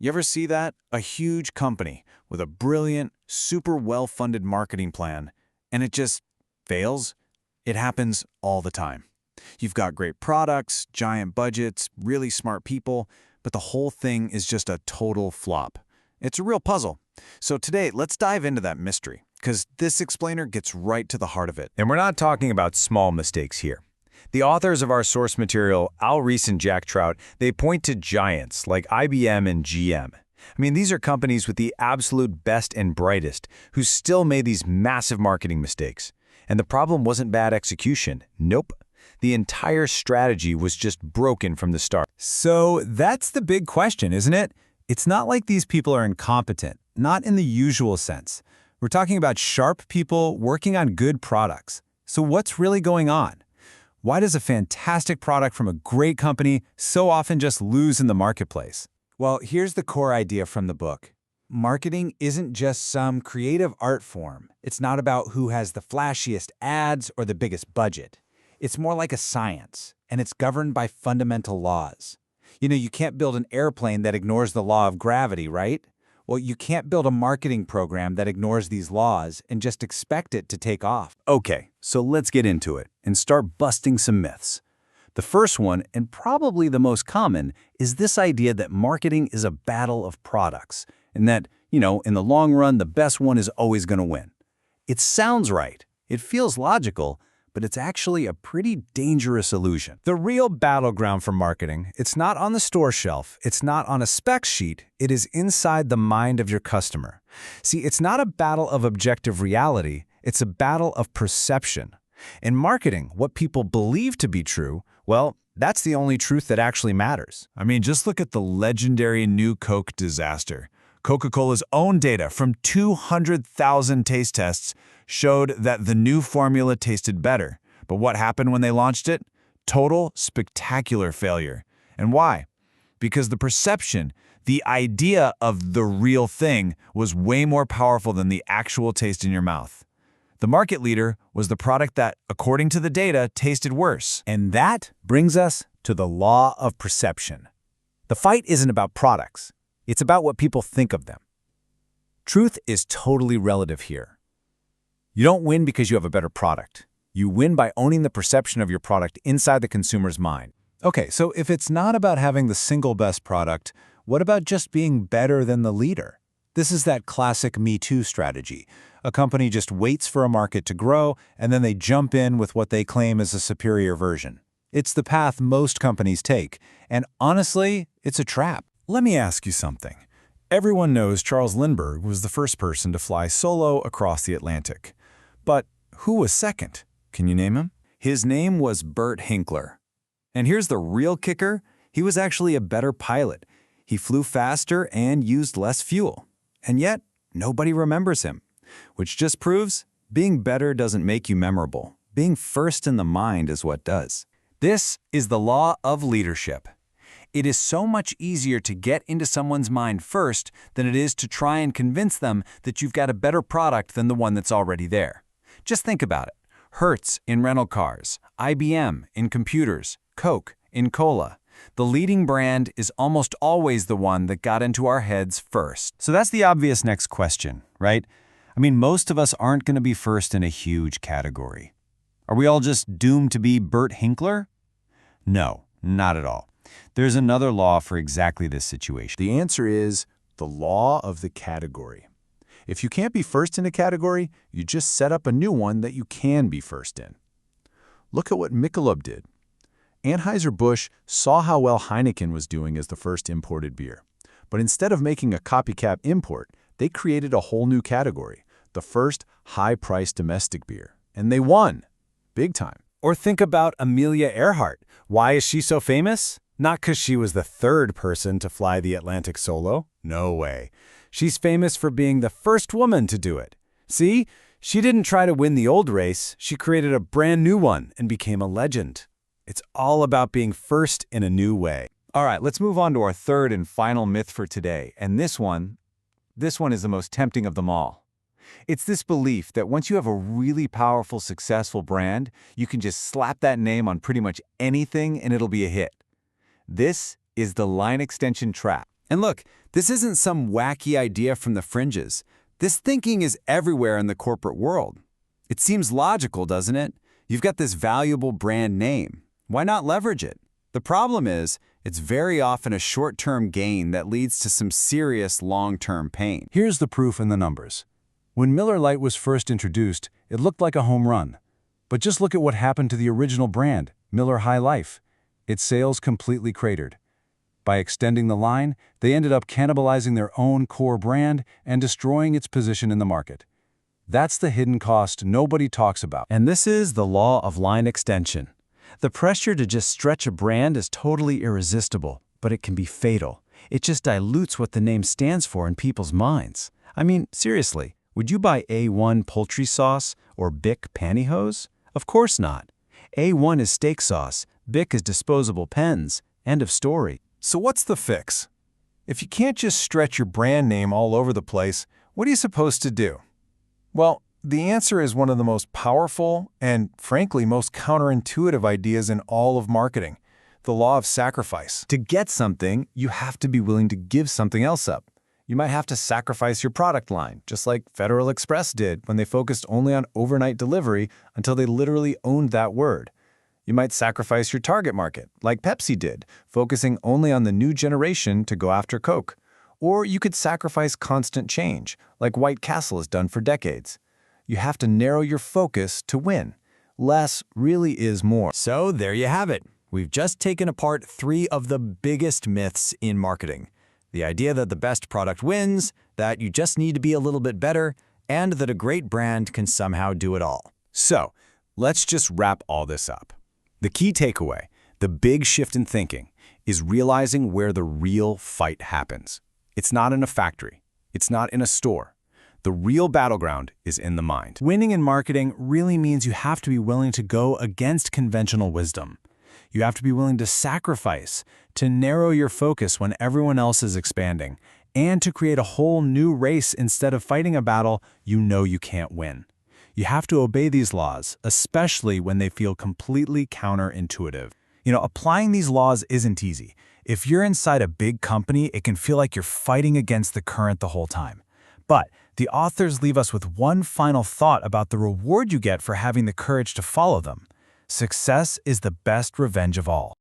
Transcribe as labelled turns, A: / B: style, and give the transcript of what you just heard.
A: You ever see that? A huge company with a brilliant, super well-funded marketing plan, and it just fails? It happens all the time. You've got great products, giant budgets, really smart people, but the whole thing is just a total flop. It's a real puzzle. So today, let's dive into that mystery, because this explainer gets right to the heart of it.
B: And we're not talking about small mistakes here. The authors of our source material, Al Ries and Jack Trout, they point to giants like IBM and GM. I mean, these are companies with the absolute best and brightest who still made these massive marketing mistakes. And the problem wasn't bad execution. Nope. The entire strategy was just broken from the start.
C: So that's the big question, isn't it? It's not like these people are incompetent, not in the usual sense. We're talking about sharp people working on good products. So what's really going on? Why does a fantastic product from a great company so often just lose in the marketplace?
D: Well, here's the core idea from the book. Marketing isn't just some creative art form. It's not about who has the flashiest ads or the biggest budget. It's more like a science, and it's governed by fundamental laws. You know, you can't build an airplane that ignores the law of gravity, right? Well, you can't build a marketing program that ignores these laws and just expect it to take off.
B: Okay, so let's get into it and start busting some myths. The first one, and probably the most common, is this idea that marketing is a battle of products, and that, in the long run, the best one is always going to win. It sounds right, it feels logical, but it's actually a pretty dangerous illusion.
C: The real battleground for marketing, it's not on the store shelf, it's not on a spec sheet, it is inside the mind of your customer. See, it's not a battle of objective reality, it's a battle of perception. In marketing, what people believe to be true, well, that's the only truth that actually matters.
A: I mean, just look at the legendary New Coke disaster. Coca-Cola's own data from 200,000 taste tests showed that the new formula tasted better. But what happened when they launched it? Total, spectacular failure. And why? Because the perception, the idea of the real thing, was way more powerful than the actual taste in your mouth. The market leader was the product that, according to the data, tasted worse.
C: And that brings us to the law of perception. The fight isn't about products. It's about what people think of them. Truth is totally relative here. You don't win because you have a better product. You win by owning the perception of your product inside the consumer's mind. Okay, so if it's not about having the single best product, what about just being better than the leader? This is that classic Me Too strategy. A company just waits for a market to grow, and then they jump in with what they claim is a superior version. It's the path most companies take, and honestly, it's a trap.
A: Let me ask you something. Everyone knows Charles Lindbergh was the first person to fly solo across the Atlantic. But who was second? Can you name him? His name was Burt Hinkler. And here's the real kicker. He was actually a better pilot. He flew faster and used less fuel. And yet, nobody remembers him. Which just proves being better doesn't make you memorable. Being first in the mind is what does. This is the law of leadership. It is so much easier to get into someone's mind first than it is to try and convince them that you've got a better product than the one that's already there. Just think about it. Hertz in rental cars, IBM in computers, Coke in cola. The leading brand is almost always the one that got into our heads first.
C: So that's the obvious next question, right? I mean, most of us aren't going to be first in a huge category. Are we all just doomed to be Burt Hinkler? No, not at all. There's another law for exactly this situation.
D: The answer is the law of the category. If you can't be first in a category, you just set up a new one that you can be first in. Look at what Michelob did. Anheuser-Busch saw how well Heineken was doing as the first imported beer. But instead of making a copycat import, they created a whole new category, the first high-priced domestic beer. And they won. Big time.
C: Or think about Amelia Earhart. Why is she so famous? Not because she was the third person to fly the Atlantic solo. No way. She's famous for being the first woman to do it. See, she didn't try to win the old race. She created a brand new one and became a legend. It's all about being first in a new way.
A: All right, let's move on to our third and final myth for today. And this one is the most tempting of them all. It's this belief that once you have a really powerful, successful brand, you can just slap that name on pretty much anything and it'll be a hit. This is the line extension trap.
C: And look, This isn't some wacky idea from the fringes. This thinking is everywhere in the corporate world. It seems logical, doesn't it? You've got this valuable brand name. Why not leverage it? The problem is, it's very often a short-term gain that leads to some serious long-term pain.
D: Here's the proof in the numbers. When Miller Lite was first introduced, it looked like a home run. But just look at what happened to the original brand, Miller High Life. Its sales completely cratered. By extending the line, they ended up cannibalizing their own core brand and destroying its position in the market. That's the hidden cost nobody talks about.
C: And this is the law of line extension. The pressure to just stretch a brand is totally irresistible, but it can be fatal. It just dilutes what the name stands for in people's minds. I mean, seriously, would you buy A1 poultry sauce or Bic pantyhose? Of course not. A1 is steak sauce, Bic is disposable pens. End of story.
A: So what's the fix? If you can't just stretch your brand name all over the place, what are you supposed to do? Well, the answer is one of the most powerful and, frankly, most counterintuitive ideas in all of marketing, the law of sacrifice.
B: To get something, you have to be willing to give something else up. You might have to sacrifice your product line, just like Federal Express did when they focused only on overnight delivery until they literally owned that word. You might sacrifice your target market, like Pepsi did, focusing only on the new generation to go after Coke. Or you could sacrifice constant change, like White Castle has done for decades. You have to narrow your focus to win. Less really is more.
C: So there you have it. We've just taken apart 3 of the biggest myths in marketing. The idea that the best product wins, that you just need to be a little bit better, and that a great brand can somehow do it all.
B: So, let's just wrap all this up. The key takeaway, the big shift in thinking, is realizing where the real fight happens. It's not in a factory. It's not in a store. The real battleground is in the mind.
C: Winning in marketing really means you have to be willing to go against conventional wisdom. You have to be willing to sacrifice, to narrow your focus when everyone else is expanding, and to create a whole new race instead of fighting a battle you know you can't win. You have to obey these laws, especially when they feel completely counterintuitive. Applying these laws isn't easy. If you're inside a big company, it can feel like you're fighting against the current the whole time. But the authors leave us with one final thought about the reward you get for having the courage to follow them. Success is the best revenge of all.